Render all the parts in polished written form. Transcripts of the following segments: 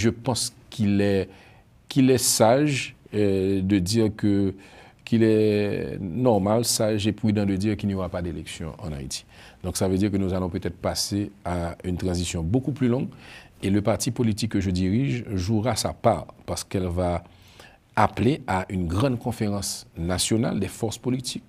je pense qu'il est sage de dire qu'il est normal, sage et prudent de dire qu'il n'y aura pas d'élection en Haïti. Donc ça veut dire que nous allons peut-être passer à une transition beaucoup plus longue et le parti politique que je dirige jouera sa part parce qu'elle va appeler à une grande conférence nationale des forces politiques,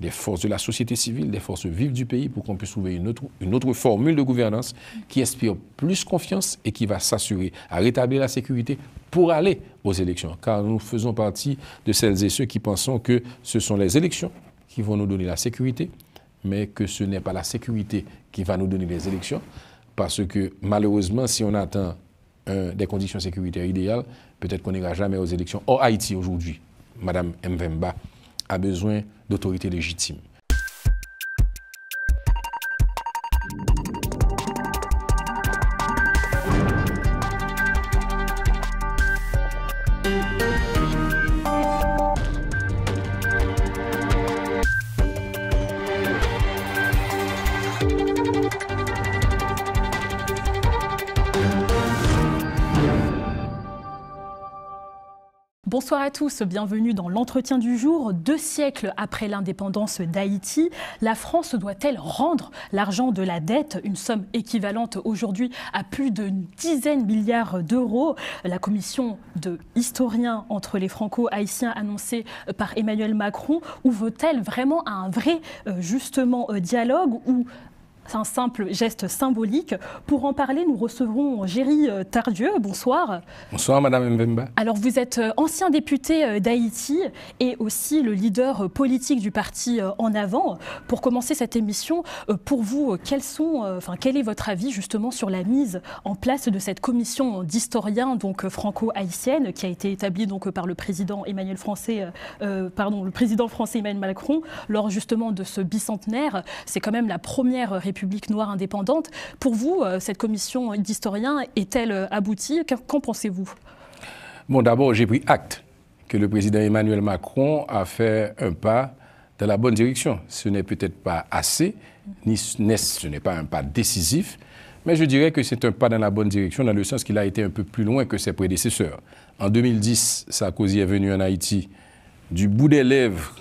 des forces de la société civile, des forces vives du pays pour qu'on puisse trouver une autre formule de gouvernance qui inspire plus confiance et qui va s'assurer à rétablir la sécurité pour aller aux élections. Car nous faisons partie de celles et ceux qui pensons que ce sont les élections qui vont nous donner la sécurité, mais que ce n'est pas la sécurité qui va nous donner les élections, parce que malheureusement, si on attend des conditions sécuritaires idéales, peut-être qu'on n'ira jamais aux élections. Or, Haïti aujourd'hui, Mme Mvemba, a besoin d'autorités légitimes. Bonsoir à tous, bienvenue dans l'entretien du jour. 2 siècles après l'indépendance d'Haïti, la France doit-elle rendre l'argent de la dette, une somme équivalente aujourd'hui à plus d'une dizaine milliards d'euros? La commission de historiens entre les franco-haïtiens annoncée par Emmanuel Macron ouvre-t-elle vraiment à un vrai justement dialogue ou c'est un simple geste symbolique? Pour en parler, nous recevrons Géry Tardieu. Bonsoir. Bonsoir, Madame Mvemba. Alors, vous êtes ancien député d'Haïti et aussi le leader politique du parti En Avant. Pour commencer cette émission, pour vous, quel est votre avis justement sur la mise en place de cette commission d'historiens donc franco-haïtienne qui a été établie donc par le président français Emmanuel Macron lors justement de ce bicentenaire? C'est quand même la première République noire indépendante. Pour vous, cette commission d'historiens est-elle aboutie? Qu'en pensez-vous? Bon, d'abord, j'ai pris acte que le président Emmanuel Macron a fait un pas dans la bonne direction. Ce n'est peut-être pas assez, ce n'est pas un pas décisif, mais je dirais que c'est un pas dans la bonne direction dans le sens qu'il a été un peu plus loin que ses prédécesseurs. En 2010, Sarkozy est venu en Haïti. Du bout des lèvres,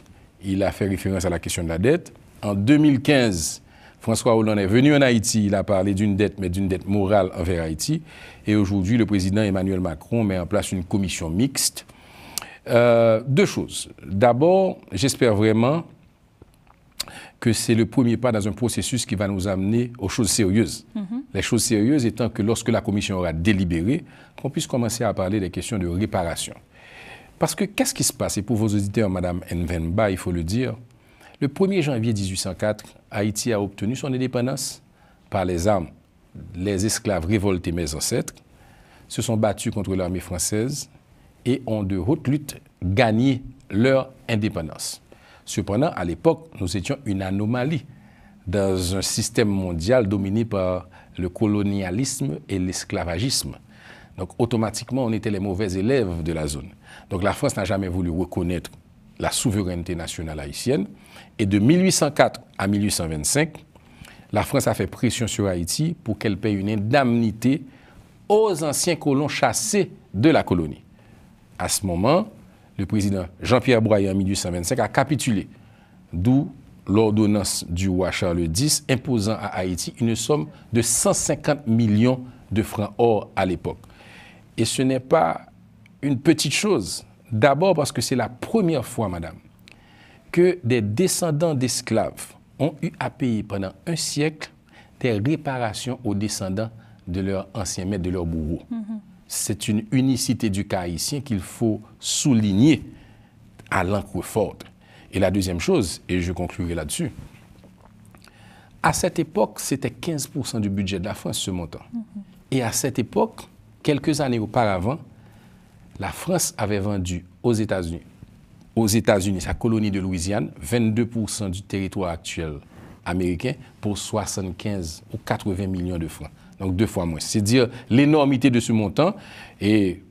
il a fait référence à la question de la dette. En 2015, François Hollande est venu en Haïti, il a parlé d'une dette, mais d'une dette morale envers Haïti. Et aujourd'hui, le président Emmanuel Macron met en place une commission mixte. 2 choses. D'abord, j'espère vraiment que c'est le premier pas dans un processus qui va nous amener aux choses sérieuses. Les choses sérieuses étant que lorsque la commission aura délibéré, qu'on puisse commencer à parler des questions de réparation. Parce que qu'est-ce qui se passe? Et pour vos auditeurs, Madame Mvemba, il faut le dire, le 1er janvier 1804, Haïti a obtenu son indépendance par les armes. Les esclaves révoltés, mes ancêtres, se sont battus contre l'armée française et ont de haute lutte gagné leur indépendance. Cependant, à l'époque, nous étions une anomalie dans un système mondial dominé par le colonialisme et l'esclavagisme. Donc, automatiquement, on était les mauvais élèves de la zone. Donc, la France n'a jamais voulu reconnaître la souveraineté nationale haïtienne. Et de 1804 à 1825, la France a fait pression sur Haïti pour qu'elle paye une indemnité aux anciens colons chassés de la colonie. À ce moment, le président Jean-Pierre Boyer, en 1825, a capitulé, d'où l'ordonnance du roi Charles X imposant à Haïti une somme de 150 millions de francs or à l'époque. Et ce n'est pas une petite chose. D'abord parce que c'est la première fois, madame, que des descendants d'esclaves ont eu à payer pendant un siècle des réparations aux descendants de leurs anciens maîtres, de leurs bourreaux. C'est une unicité du cas haïtien qu'il faut souligner à l'encre forte. Et la deuxième chose, et je conclurai là-dessus, à cette époque, c'était 15% du budget de la France, ce montant. Et à cette époque, quelques années auparavant, la France avait vendu aux États-Unis, sa colonie de Louisiane, 22% du territoire actuel américain pour 75 ou 80 millions de francs. Donc 2 fois moins. C'est dire l'énormité de ce montant et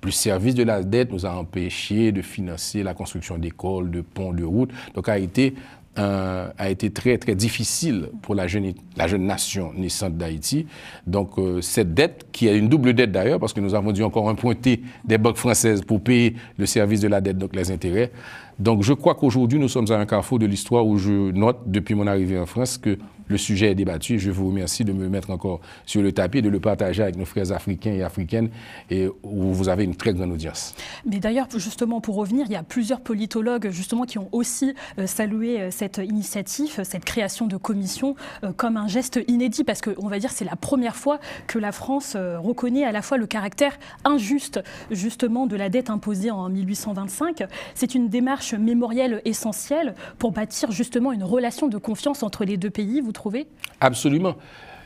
le service de la dette nous a empêché de financer la construction d'écoles, de ponts, de routes. Donc a été a été très, très difficile pour la jeune nation naissante d'Haïti. Donc, cette dette, qui est une double dette d'ailleurs, parce que nous avons dû encore emprunter des banques françaises pour payer le service de la dette, donc les intérêts. Donc, je crois qu'aujourd'hui, nous sommes à un carrefour de l'histoire où je note, depuis mon arrivée en France, que le sujet est débattu. Je vous remercie de me mettre encore sur le tapis et de le partager avec nos frères africains et africaines, et où vous avez une très grande audience. Mais d'ailleurs, justement, pour revenir, il y a plusieurs politologues justement qui ont aussi salué cette initiative, cette création de commission, comme un geste inédit, parce qu'on va dire c'est la première fois que la France reconnaît à la fois le caractère injuste justement de la dette imposée en 1825. C'est une démarche mémorielle essentielle pour bâtir justement une relation de confiance entre les deux pays, vous trouvez? Absolument.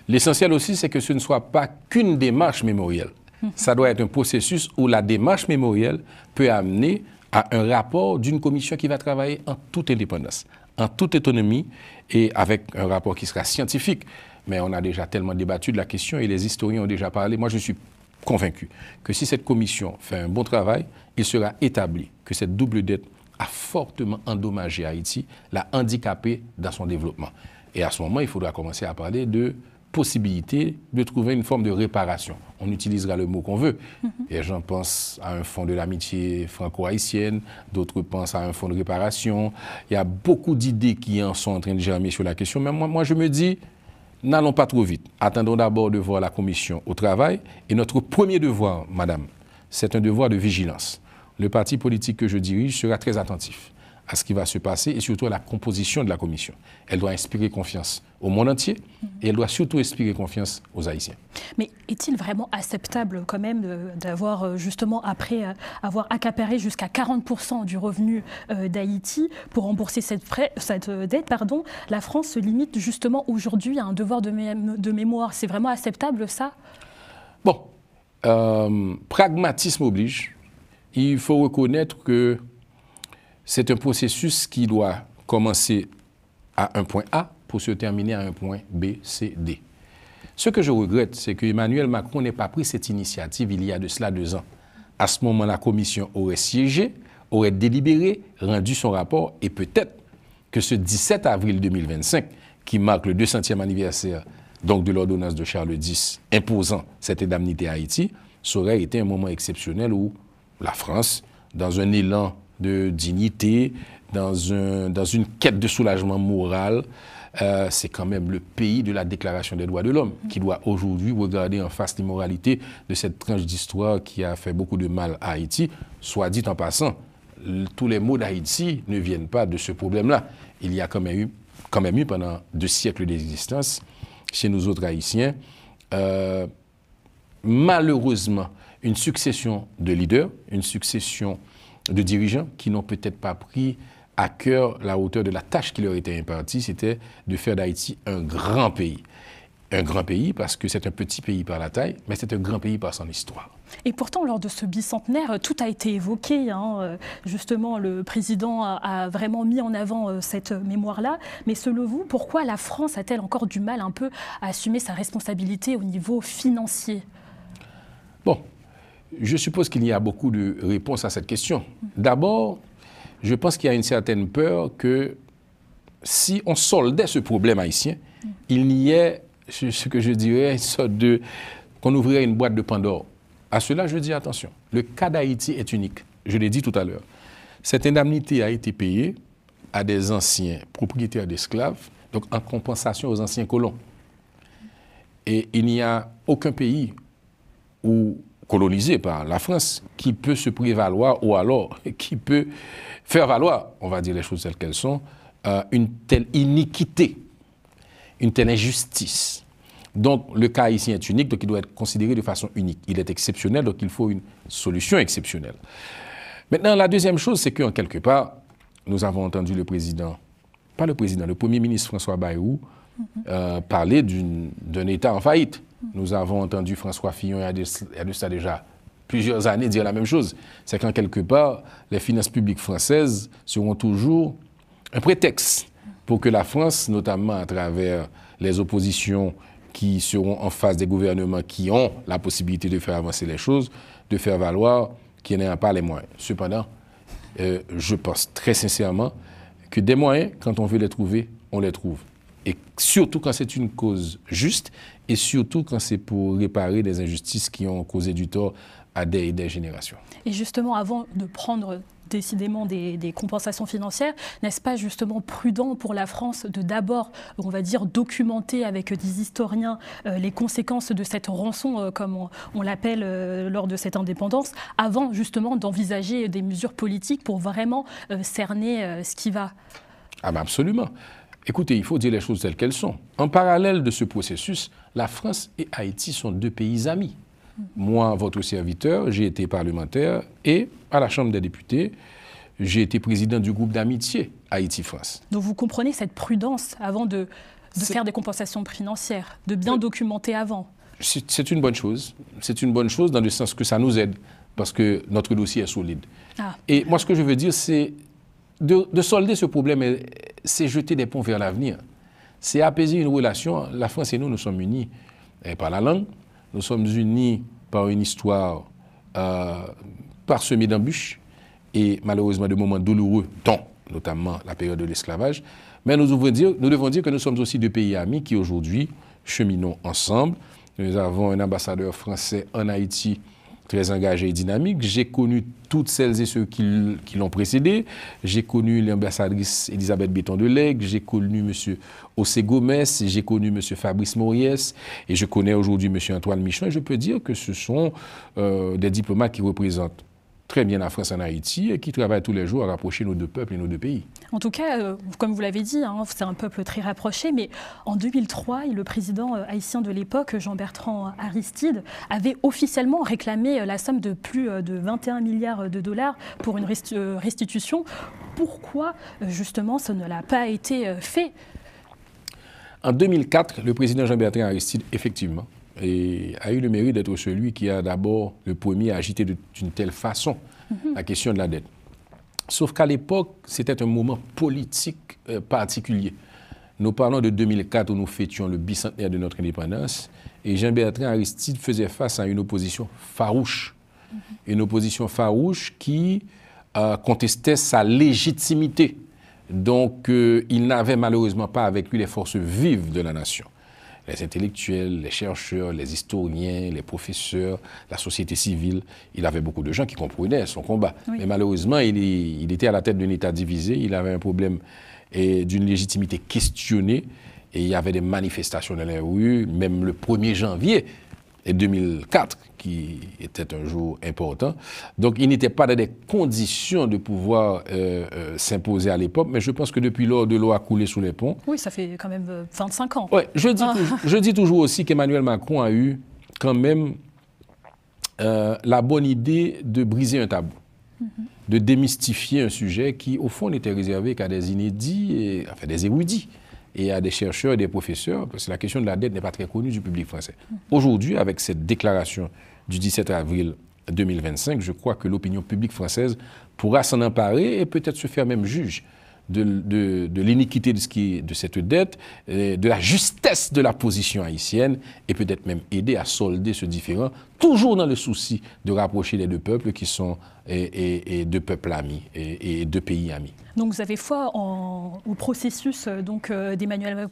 L'essentiel aussi, c'est que ce ne soit pas qu'une démarche mémorielle. Ça doit être un processus où la démarche mémorielle peut amener à un rapport d'une commission qui va travailler en toute indépendance, en toute autonomie et avec un rapport qui sera scientifique. Mais on a déjà tellement débattu de la question et les historiens ont déjà parlé. Moi, je suis convaincu que si cette commission fait un bon travail, il sera établi que cette double dette a fortement endommagé Haïti, l'a handicapé dans son développement. Et à ce moment, il faudra commencer à parler de possibilité de trouver une forme de réparation. On utilisera le mot qu'on veut. Et j'en pense à un fonds de l'amitié franco-haïtienne, d'autres pensent à un fonds de réparation. Il y a beaucoup d'idées qui en sont en train de germer sur la question. Mais moi je me dis, n'allons pas trop vite. Attendons d'abord de voir la commission au travail. Et notre premier devoir, madame, c'est un devoir de vigilance. Le parti politique que je dirige sera très attentif à ce qui va se passer et surtout à la composition de la commission. Elle doit inspirer confiance au monde entier et elle doit surtout inspirer confiance aux Haïtiens. Mais est-il vraiment acceptable quand même d'avoir justement, après avoir accaparé jusqu'à 40% du revenu d'Haïti pour rembourser cette dette, la France se limite justement aujourd'hui à un devoir de mémoire? C'est vraiment acceptable ça? Bon, pragmatisme oblige. Il faut reconnaître que c'est un processus qui doit commencer à un point A pour se terminer à un point B, C, D. Ce que je regrette, c'est que Emmanuel Macron n'ait pas pris cette initiative il y a de cela 2 ans. À ce moment, la commission aurait siégé, aurait délibéré, rendu son rapport et peut-être que ce 17 avril 2025, qui marque le 200e anniversaire donc de l'ordonnance de Charles X imposant cette indemnité à Haïti, ça aurait été un moment exceptionnel où la France, dans un élan de dignité, dans une quête de soulagement moral, c'est quand même le pays de la Déclaration des droits de l'homme qui doit aujourd'hui regarder en face l'immoralité de cette tranche d'histoire qui a fait beaucoup de mal à Haïti. Soit dit en passant, tous les maux d'Haïti ne viennent pas de ce problème-là. Il y a quand même eu pendant 2 siècles d'existence chez nous autres Haïtiens, malheureusement, une succession de leaders, une succession de dirigeants qui n'ont peut-être pas pris à cœur la hauteur de la tâche qui leur était impartie, c'était de faire d'Haïti un grand pays. Un grand pays parce que c'est un petit pays par la taille, mais c'est un grand pays par son histoire. Et pourtant, lors de ce bicentenaire, tout a été évoqué. Justement, le président a vraiment mis en avant cette mémoire-là. Mais selon vous, pourquoi la France a-t-elle encore du mal un peu à assumer sa responsabilité au niveau financier? Bon, je suppose qu'il y a beaucoup de réponses à cette question. D'abord, je pense qu'il y a une certaine peur que si on soldait ce problème haïtien, il y ait ce que je dirais une sorte de... qu'on ouvrirait une boîte de Pandore. À cela, je dis attention, le cas d'Haïti est unique. Je l'ai dit tout à l'heure. Cette indemnité a été payée à des anciens propriétaires d'esclaves, donc en compensation aux anciens colons. Et il n'y a aucun pays où colonisé par la France, qui peut se prévaloir ou alors qui peut faire valoir, on va dire les choses telles qu'elles sont, une telle iniquité, une telle injustice. Donc le cas ici est unique, donc il doit être considéré de façon unique. Il est exceptionnel, donc il faut une solution exceptionnelle. Maintenant, la deuxième chose, c'est qu'en quelque part, nous avons entendu le président, pas le président, le Premier ministre François Bayrou parler d'un État en faillite. Nous avons entendu François Fillon, il y a de ça déjà plusieurs années, dire la même chose. C'est qu'en quelque part, les finances publiques françaises seront toujours un prétexte pour que la France, notamment à travers les oppositions qui seront en face des gouvernements qui ont la possibilité de faire avancer les choses, de faire valoir qu'il n'y a pas les moyens. Cependant, je pense très sincèrement que des moyens, quand on veut les trouver, on les trouve. Et surtout quand c'est une cause juste, et surtout quand c'est pour réparer des injustices qui ont causé du tort à des et des générations. Et justement, avant de prendre décidément des compensations financières, n'est-ce pas justement prudent pour la France de d'abord, on va dire, documenter avec des historiens les conséquences de cette rançon, comme on l'appelle lors de cette indépendance, avant justement d'envisager des mesures politiques pour vraiment cerner ce qui va? Ah ben absolument. Écoutez, il faut dire les choses telles qu'elles sont. En parallèle de ce processus, la France et Haïti sont deux pays amis. Moi, votre serviteur, j'ai été parlementaire et à la Chambre des députés, j'ai été président du groupe d'amitié Haïti-France. Donc vous comprenez cette prudence avant de faire des compensations financières, de bien documenter avant? C'est une bonne chose. C'est une bonne chose dans le sens que ça nous aide parce que notre dossier est solide. Ah. Et moi, ce que je veux dire, c'est de solder ce problème, c'est jeter des ponts vers l'avenir. C'est apaiser une relation. La France et nous sommes unis par la langue. Nous sommes unis par une histoire parsemée d'embûches et malheureusement de moments douloureux, dont notamment la période de l'esclavage. Mais nous devons dire que nous sommes aussi deux pays amis qui aujourd'hui cheminons ensemble. Nous avons un ambassadeur français en Haïti très engagé et dynamique. J'ai connu toutes celles et ceux qui l'ont précédé. J'ai connu l'ambassadrice Elisabeth Béton-Delègue, j'ai connu M. José Gomez, j'ai connu M. Fabrice Moriès et je connais aujourd'hui M. Antoine Michelin. Je peux dire que ce sont des diplomates qui représentent très bien la France en Haïti et qui travaillent tous les jours à rapprocher nos deux peuples et nos deux pays. En tout cas, comme vous l'avez dit, c'est un peuple très rapproché, mais en 2003, le président haïtien de l'époque, Jean-Bertrand Aristide, avait officiellement réclamé la somme de plus de 21 milliards de dollars pour une restitution. Pourquoi, justement, ça ne l'a pas été fait? En 2004, le président Jean-Bertrand Aristide, effectivement, a eu le mérite d'être celui qui a d'abord le premier à agiter d'une telle façon la question de la dette. Sauf qu'à l'époque, c'était un moment politique particulier. Nous parlons de 2004 où nous fêtions le bicentenaire de notre indépendance et Jean-Bertrand Aristide faisait face à une opposition farouche. Une opposition farouche qui contestait sa légitimité. Donc, il n'avait malheureusement pas avec lui les forces vives de la nation. Les intellectuels, les chercheurs, les historiens, les professeurs, la société civile. Il avait beaucoup de gens qui comprenaient son combat. Oui. Mais malheureusement, il était à la tête d'un État divisé. Il avait un problème d'une légitimité questionnée. Et il y avait des manifestations dans les rues, même le 1er janvier 2004, qui était un jour important. Donc, il n'était pas dans des conditions de pouvoir s'imposer à l'époque, mais je pense que depuis lors, de l'eau a coulé sous les ponts. Oui, ça fait quand même 25 ans. Oui, je dis toujours aussi qu'Emmanuel Macron a eu quand même la bonne idée de briser un tabou, de démystifier un sujet qui, au fond, n'était réservé qu'à des inédits, enfin des érudits, et à des chercheurs et des professeurs, parce que la question de la dette n'est pas très connue du public français. Aujourd'hui, avec cette déclaration du 17 avril 2025, je crois que l'opinion publique française pourra s'en emparer et peut-être se faire même juge de l'iniquité de cette dette, de la justesse de la position haïtienne et peut-être même aider à solder ce différend, toujours dans le souci de rapprocher les deux peuples qui sont deux peuples amis et deux pays amis. Donc vous avez foi au processus d'Emmanuel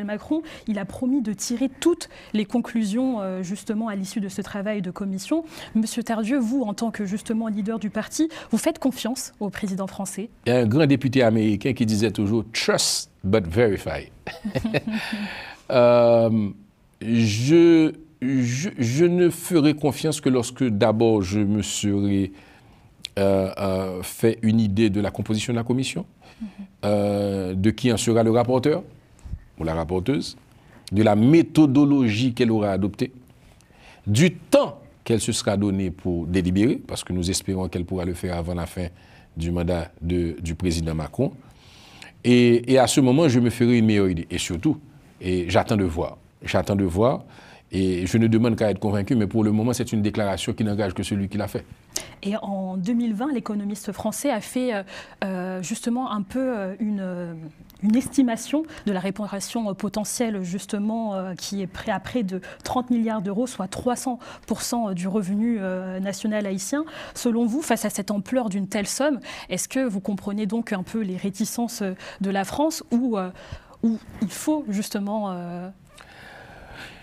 Macron. Il a promis de tirer toutes les conclusions justement à l'issue de ce travail de commission. Monsieur Tardieu, vous, en tant que justement leader du parti, vous faites confiance au président français? Il y a un grand député américain qui disait toujours « trust but verify ». Je ne ferai confiance que lorsque d'abord je me serai fait une idée de la composition de la commission, de qui en sera le rapporteur ou la rapporteuse, de la méthodologie qu'elle aura adoptée, du temps qu'elle se sera donné pour délibérer, parce que nous espérons qu'elle pourra le faire avant la fin du mandat du président Macron. Et à ce moment, je me ferai une meilleure idée. Et surtout, j'attends de voir. J'attends de voir. Et je ne demande qu'à être convaincu, mais pour le moment, c'est une déclaration qui n'engage que celui qui l'a fait. Et en 2020, l'économiste français a fait justement un peu une estimation de la réparation potentielle justement qui est à près de 30 milliards d'euros, soit 300% du revenu national haïtien. Selon vous, face à cette ampleur d'une telle somme, est-ce que vous comprenez donc un peu les réticences de la France ou il faut justement...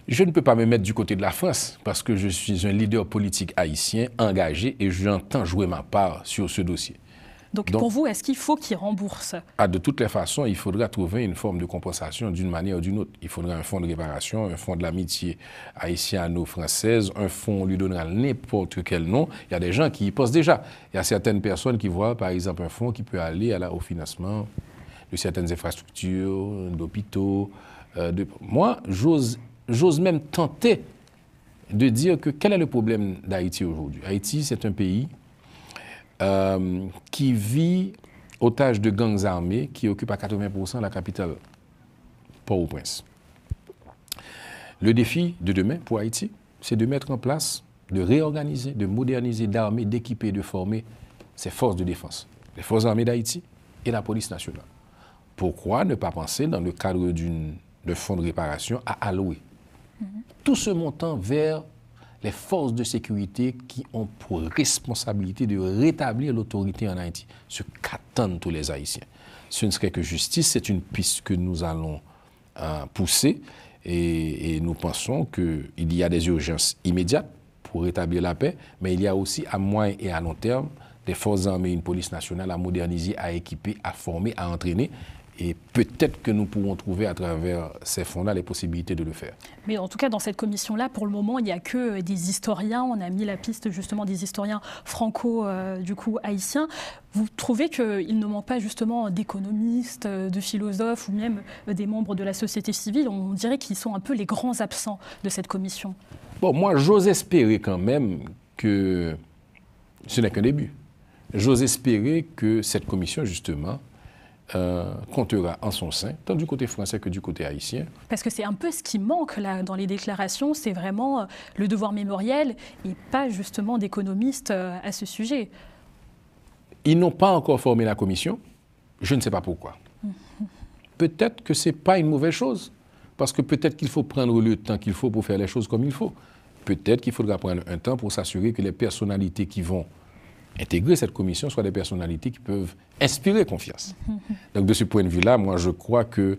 Je ne peux pas me mettre du côté de la France parce que je suis un leader politique haïtien engagé et j'entends jouer ma part sur ce dossier. Donc pour vous, est-ce qu'il faut qu'il rembourse? De toutes les façons, il faudra trouver une forme de compensation d'une manière ou d'une autre. Il faudra un fonds de réparation, un fonds de l'amitié haïtiano-française, un fonds, on lui donnera n'importe quel nom. Il y a des gens qui y pensent déjà. Il y a certaines personnes qui voient, par exemple, un fonds qui peut aller au financement de certaines infrastructures, d'hôpitaux. Moi, j'ose même tenter de dire que quel est le problème d'Haïti aujourd'hui? Haïti, c'est un pays qui vit otage de gangs armés qui occupent à 80% la capitale, Port-au-Prince. Le défi de demain pour Haïti, c'est de mettre en place, de réorganiser, de moderniser, d'armer, d'équiper, de former ses forces de défense, les forces armées d'Haïti et la police nationale. Pourquoi ne pas penser, dans le cadre d'un fonds de réparation, à allouer tout ce montant vers les forces de sécurité qui ont pour responsabilité de rétablir l'autorité en Haïti, ce qu'attendent tous les Haïtiens. Ce ne serait que justice, c'est une piste que nous allons pousser et nous pensons qu'il y a des urgences immédiates pour rétablir la paix, mais il y a aussi à moyen et à long terme des forces armées et une police nationale à moderniser, à équiper, à former, à entraîner. Et peut-être que nous pourrons trouver à travers ces fonds-là les possibilités de le faire. Mais en tout cas, dans cette commission-là, pour le moment, il n'y a que des historiens. On a mis la piste justement des historiens franco-haïtiens. Vous trouvez qu'il ne manque pas justement d'économistes, de philosophes ou même des membres de la société civile? On dirait qu'ils sont un peu les grands absents de cette commission. Bon, moi, j'ose espérer quand même que ce n'est qu'un début. J'ose espérer que cette commission, justement, comptera en son sein, tant du côté français que du côté haïtien. Parce que c'est un peu ce qui manque là dans les déclarations, c'est vraiment le devoir mémoriel et pas justement d'économistes à ce sujet. Ils n'ont pas encore formé la commission, je ne sais pas pourquoi. Peut-être que ce n'est pas une mauvaise chose, parce que peut-être qu'il faut prendre le temps qu'il faut pour faire les choses comme il faut. Peut-être qu'il faudra prendre un temps pour s'assurer que les personnalités qui vont intégrer cette commission soient des personnalités qui peuvent inspirer confiance. Donc de ce point de vue-là, moi je crois que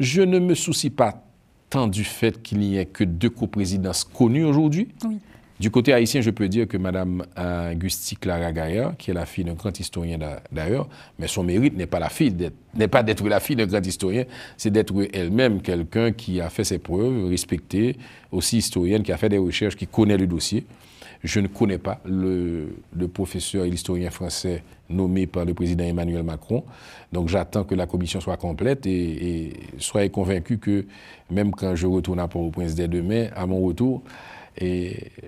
je ne me soucie pas tant du fait qu'il n'y ait que 2 coprésidences connues aujourd'hui. Oui. Du côté haïtien, je peux dire que Mme Augusti Clara Gaillard, qui est la fille d'un grand historien d'ailleurs, mais son mérite n'est pas d'être la fille d'un grand historien, c'est d'être elle-même quelqu'un qui a fait ses preuves, respecté, aussi historienne, qui a fait des recherches, qui connaît le dossier. Je ne connais pas le professeur et l'historien français nommé par le président Emmanuel Macron. Donc j'attends que la commission soit complète et soyez convaincus que même quand je retourne à Port-au-Prince dès demain, à mon retour,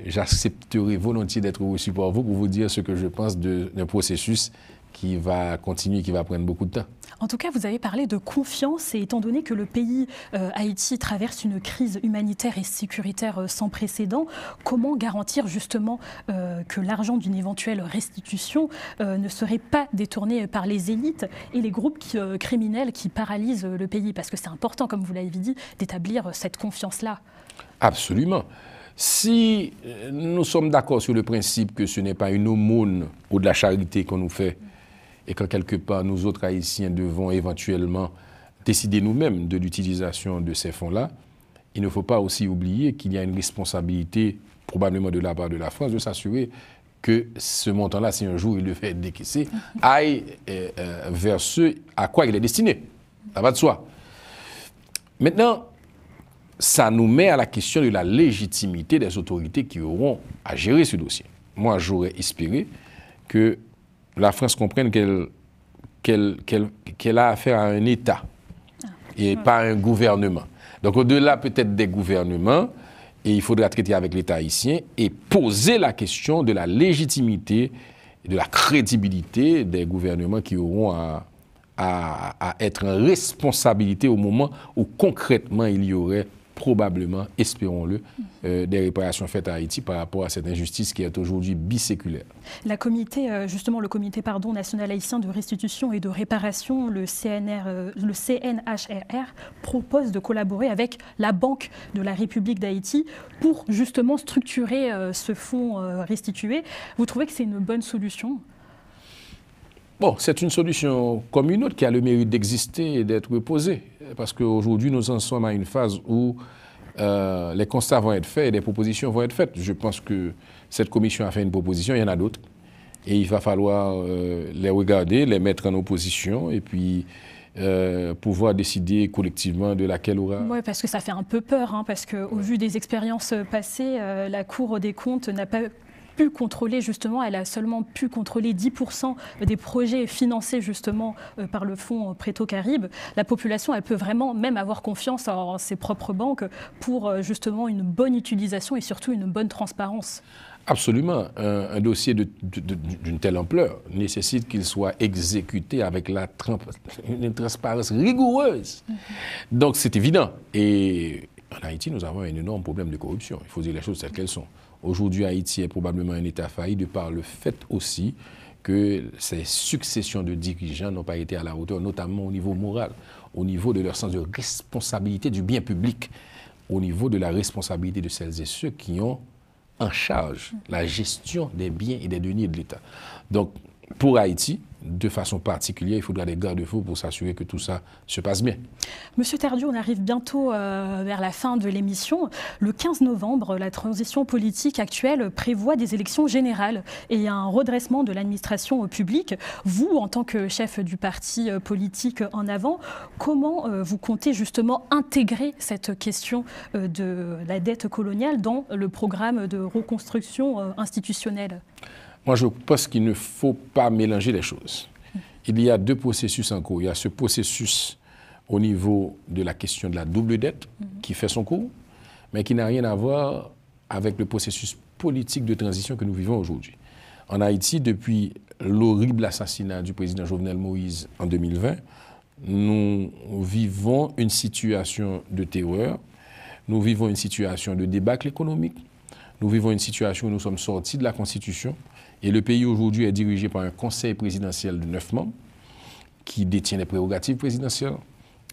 j'accepterai volontiers d'être reçu par vous pour vous dire ce que je pense d'un processus qui va continuer, qui va prendre beaucoup de temps. En tout cas, vous avez parlé de confiance et étant donné que le pays, Haïti, traverse une crise humanitaire et sécuritaire sans précédent, comment garantir justement que l'argent d'une éventuelle restitution ne serait pas détourné par les élites et les groupes criminels qui paralysent le pays? Parce que c'est important, comme vous l'avez dit, d'établir cette confiance-là. Absolument. Si nous sommes d'accord sur le principe que ce n'est pas une aumône ou de la charité qu'on nous fait, et que quelque part, nous autres Haïtiens devons éventuellement décider nous-mêmes de l'utilisation de ces fonds-là, il ne faut pas aussi oublier qu'il y a une responsabilité, probablement de la part de la France, de s'assurer que ce montant-là, si un jour il le fait décaisser, aille vers ce à quoi il est destiné. Ça va de soi. Maintenant, ça nous met à la question de la légitimité des autorités qui auront à gérer ce dossier. Moi, j'aurais espéré que la France comprenne qu'elle a affaire à un État et pas à un gouvernement. Donc au-delà peut-être des gouvernements, et il faudra traiter avec l'État haïtien et poser la question de la légitimité et de la crédibilité des gouvernements qui auront à être en responsabilité au moment où concrètement il y aurait probablement, espérons-le, des réparations faites à Haïti par rapport à cette injustice qui est aujourd'hui biséculaire. Le comité national haïtien de restitution et de réparation, le CNHRR, propose de collaborer avec la Banque de la République d'Haïti pour justement structurer ce fonds restitué. Vous trouvez que c'est une bonne solution ? Bon, c'est une solution comme une autre qui a le mérite d'exister et d'être posée. Parce qu'aujourd'hui, nous en sommes à une phase où les constats vont être faits et des propositions vont être faites. Je pense que cette commission a fait une proposition, il y en a d'autres. Et il va falloir les regarder, les mettre en opposition et puis pouvoir décider collectivement de laquelle aura... Oui, parce que ça fait un peu peur, hein, parce qu'au vu des expériences passées, la Cour des comptes n'a pas pu contrôler justement, elle a seulement pu contrôler 10% des projets financés justement par le fonds Préto-Caribe. La population, elle peut vraiment même avoir confiance en ses propres banques pour justement une bonne utilisation et surtout une bonne transparence. Absolument. Un dossier d'une telle ampleur nécessite qu'il soit exécuté avec une transparence rigoureuse. Donc c'est évident. Et en Haïti, nous avons un énorme problème de corruption. Il faut dire les choses telles qu'elles sont. Aujourd'hui, Haïti est probablement un État failli de par le fait aussi que ces successions de dirigeants n'ont pas été à la hauteur, notamment au niveau moral, au niveau de leur sens de responsabilité du bien public, au niveau de la responsabilité de celles et ceux qui ont en charge la gestion des biens et des deniers de l'État. Donc, pour Haïti, de façon particulière, il faudra des garde-fous pour s'assurer que tout ça se passe bien. Monsieur Tardieu, on arrive bientôt vers la fin de l'émission. Le 15 novembre, la transition politique actuelle prévoit des élections générales et un redressement de l'administration publique. Vous, en tant que chef du parti politique En Avant, comment vous comptez justement intégrer cette question de la dette coloniale dans le programme de reconstruction institutionnelle ? Moi, je pense qu'il ne faut pas mélanger les choses. Il y a deux processus en cours. Il y a ce processus au niveau de la question de la double dette qui fait son cours, mais qui n'a rien à voir avec le processus politique de transition que nous vivons aujourd'hui. En Haïti, depuis l'horrible assassinat du président Jovenel Moïse en 2020, nous vivons une situation de terreur, nous vivons une situation de débâcle économique, nous vivons une situation où nous sommes sortis de la Constitution. Et le pays aujourd'hui est dirigé par un conseil présidentiel de 9 membres qui détient les prérogatives présidentielles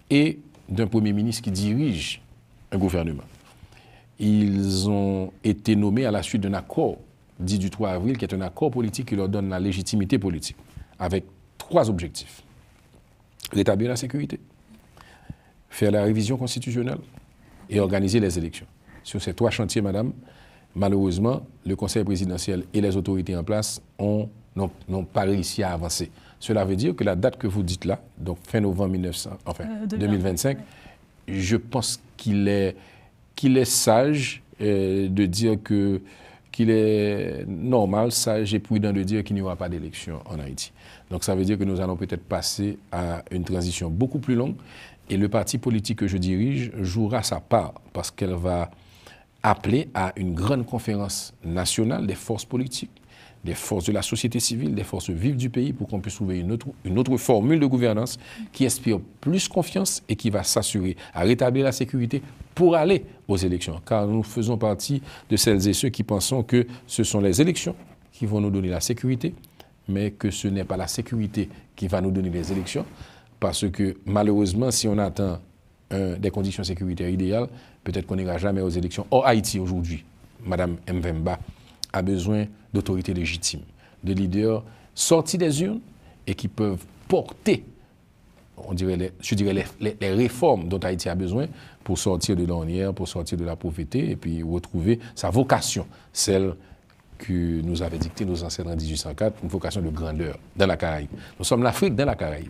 et d'un premier ministre qui dirige un gouvernement. Ils ont été nommés à la suite d'un accord dit du 3 avril, qui est un accord politique qui leur donne la légitimité politique, avec 3 objectifs. Rétablir la sécurité, faire la révision constitutionnelle et organiser les élections. Sur ces 3 chantiers, madame, malheureusement, le Conseil présidentiel et les autorités en place n'ont pas réussi à avancer. Cela veut dire que la date que vous dites là, donc fin novembre 2025, je pense qu'il est sage de dire qu'il est normal, sage et prudent de dire qu'il n'y aura pas d'élection en Haïti. Donc ça veut dire que nous allons peut-être passer à une transition beaucoup plus longue et le parti politique que je dirige jouera sa part parce qu'elle va appeler à une grande conférence nationale des forces politiques, des forces de la société civile, des forces vives du pays pour qu'on puisse trouver une autre formule de gouvernance qui inspire plus confiance et qui va s'assurer à rétablir la sécurité pour aller aux élections. Car nous faisons partie de celles et ceux qui pensons que ce sont les élections qui vont nous donner la sécurité, mais que ce n'est pas la sécurité qui va nous donner les élections, parce que malheureusement, si on attend des conditions sécuritaires idéales, peut-être qu'on n'ira jamais aux élections. Or, Haïti, aujourd'hui, Mme Mvemba a besoin d'autorités légitimes, de leaders sortis des urnes et qui peuvent porter, les réformes dont Haïti a besoin pour sortir de l'ornière, pour sortir de la pauvreté et puis retrouver sa vocation, celle que nous avaient dicté nos ancêtres en 1804, une vocation de grandeur dans la Caraïbe. Nous sommes l'Afrique dans la Caraïbe.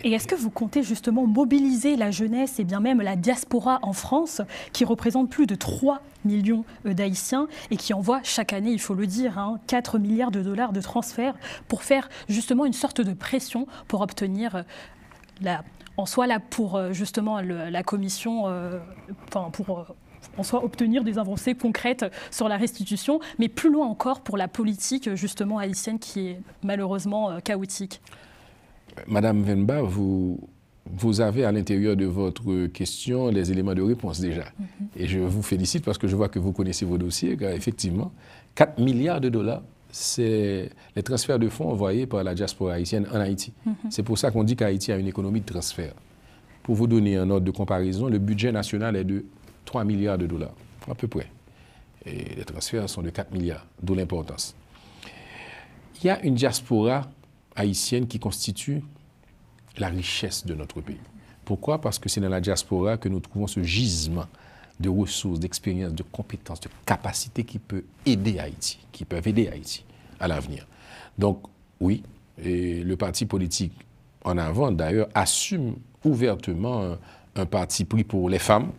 Et est-ce que vous comptez justement mobiliser la jeunesse et bien même la diaspora en France, qui représente plus de 3 millions d'Haïtiens et qui envoie chaque année, il faut le dire, 4 milliards de dollars de transferts pour faire justement une sorte de pression pour obtenir en soi là pour justement la commission, en soi obtenir des avancées concrètes sur la restitution, mais plus loin encore pour la politique justement haïtienne qui est malheureusement chaotique. Madame Mvemba, vous vous avez à l'intérieur de votre question les éléments de réponse déjà. Et je vous félicite parce que je vois que vous connaissez vos dossiers, car effectivement, 4 milliards de dollars, c'est les transferts de fonds envoyés par la diaspora haïtienne en Haïti. C'est pour ça qu'on dit qu'Haïti a une économie de transfert. Pour vous donner un ordre de comparaison, le budget national est de 3 milliards de dollars, à peu près. Et les transferts sont de 4 milliards, d'où l'importance. Il y a une diaspora haïtienne qui constitue la richesse de notre pays. Pourquoi? Parce que c'est dans la diaspora que nous trouvons ce gisement de ressources, d'expériences, de compétences, de capacités qui peuvent aider Haïti, à l'avenir. Donc, oui, et le parti politique en avant, d'ailleurs, assume ouvertement un parti pris pour les femmes,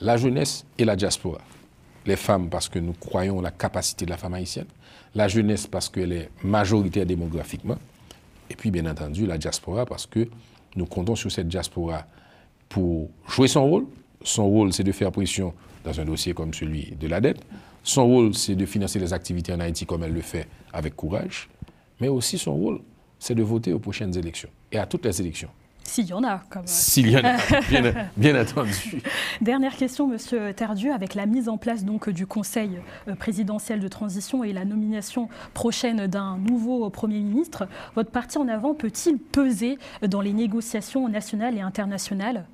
la jeunesse et la diaspora. Les femmes parce que nous croyons la capacité de la femme haïtienne, la jeunesse parce qu'elle est majoritaire démographiquement, et puis bien entendu la diaspora parce que nous comptons sur cette diaspora pour jouer son rôle. Son rôle, c'est de faire pression dans un dossier comme celui de la dette. Son rôle, c'est de financer les activités en Haïti comme elle le fait avec courage. Mais aussi son rôle, c'est de voter aux prochaines élections et à toutes les élections. S'il y en a, quand même. S'il y en a, bien entendu. Dernière question, Monsieur Tardieu, avec la mise en place donc, du Conseil présidentiel de transition et la nomination prochaine d'un nouveau Premier ministre, votre parti en avant peut-il peser dans les négociations nationales et internationales?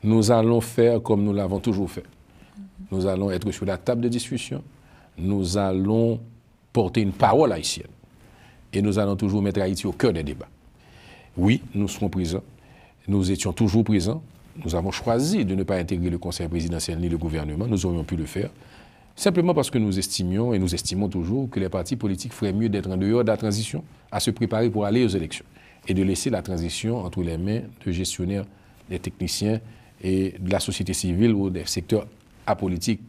Nous allons faire comme nous l'avons toujours fait. Nous allons être sur la table de discussion, nous allons porter une parole haïtienne et nous allons toujours mettre Haïti au cœur des débats. Oui, nous serons présents. Nous étions toujours présents. Nous avons choisi de ne pas intégrer le Conseil présidentiel ni le gouvernement. Nous aurions pu le faire. Simplement parce que nous estimions et nous estimons toujours que les partis politiques feraient mieux d'être en dehors de la transition, à se préparer pour aller aux élections et de laisser la transition entre les mains de gestionnaires, des techniciens et de la société civile ou des secteurs apolitiques.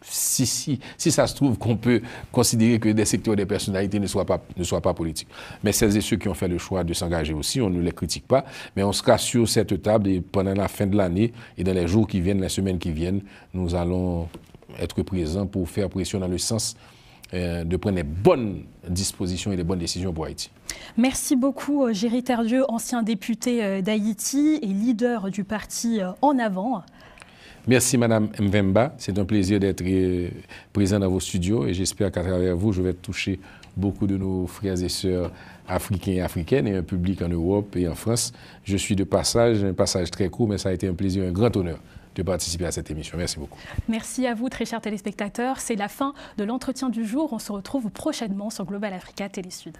Si ça se trouve qu'on peut considérer que des secteurs des personnalités ne soient pas politiques. Mais celles et ceux qui ont fait le choix de s'engager aussi, on ne les critique pas, mais on sera sur cette table et pendant la fin de l'année et dans les jours qui viennent, les semaines qui viennent, nous allons être présents pour faire pression dans le sens de prendre les bonnes dispositions et les bonnes décisions pour Haïti. Merci beaucoup, Géry Tardieu, ancien député d'Haïti et leader du parti En Avant. Merci Madame Mvemba, c'est un plaisir d'être présent dans vos studios et j'espère qu'à travers vous, je vais toucher beaucoup de nos frères et sœurs africains et africaines et un public en Europe et en France. Je suis de passage, un passage très court, mais ça a été un plaisir, un grand honneur de participer à cette émission. Merci beaucoup. Merci à vous, très chers téléspectateurs. C'est la fin de l'entretien du jour. On se retrouve prochainement sur Global Africa Télé Sud.